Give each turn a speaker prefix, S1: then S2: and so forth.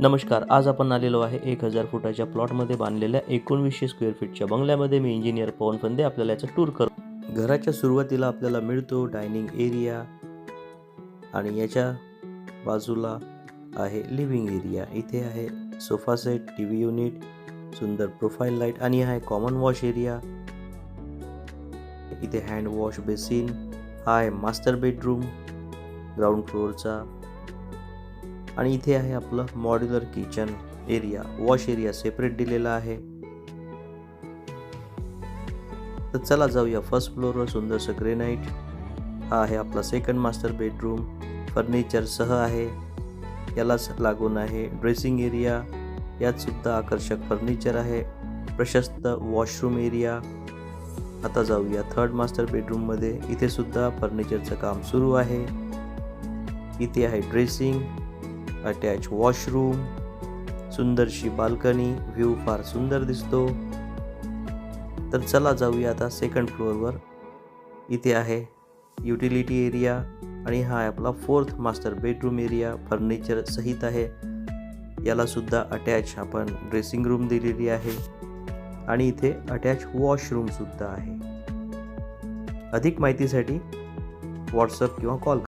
S1: नमस्कार. आज आपण आलेलो आहे 1000 फुटाच्या प्लॉटमध्ये बांधलेल्या 1900 स्क्वेअर फीटच्या बंगल्यामध्ये. मी इंजिनियर पवन फंदे आपल्याला याचा टूर करू. घराच्या सुरुवातीला आपल्याला मिळतो डायनिंग एरिया आणि याच्या बाजूला आहे लिव्हिंग एरिया. इथे आहे सोफा सेट, टीव्ही युनिट, सुंदर प्रोफाईल लाईट आणि आहे कॉमन वॉश एरिया. इथे हँड वॉश बेसिन. हा आहे मास्टर बेडरूम ग्राउंड फ्लोअरचा. आणि इथे आहे आपलं modular kitchen area. Wash area separate दिलेला आहे. तर चला जाऊया फर्स्ट फ्लोअरवर. सुंदरसं ग्रेनाइट. हा आहे आपला सेकंड मास्टर बेडरूम. फर्निचर सह आहे. यालाच लागून आहे ड्रेसिंग एरिया. यात सुद्धा आकर्षक फर्निचर आहे. प्रशस्त वॉशरूम एरिया. आता जाऊया थर्ड मास्टर बेडरूम मध्ये. इथे सुद्धा फर्निचरचं काम सुरू आहे. इथे आहे ड्रेसिंग, अटॅच वॉशरूम, सुंदरशी बाल्कनी. व्ह्यू फार सुंदर दिसतो. तर चला जाऊया आता सेकंड फ्लोअरवर. इथे आहे युटिलिटी एरिया आणि हा आहे आपला fourth master bedroom area. Furniture सहित आहे. याला सुद्धा अटॅच आपण ड्रेसिंग रूम दिलेली आहे आणि इथे अटॅच वॉशरूम सुद्धा आहे. अधिक माहितीसाठी व्हॉट्सअप किंवा कॉल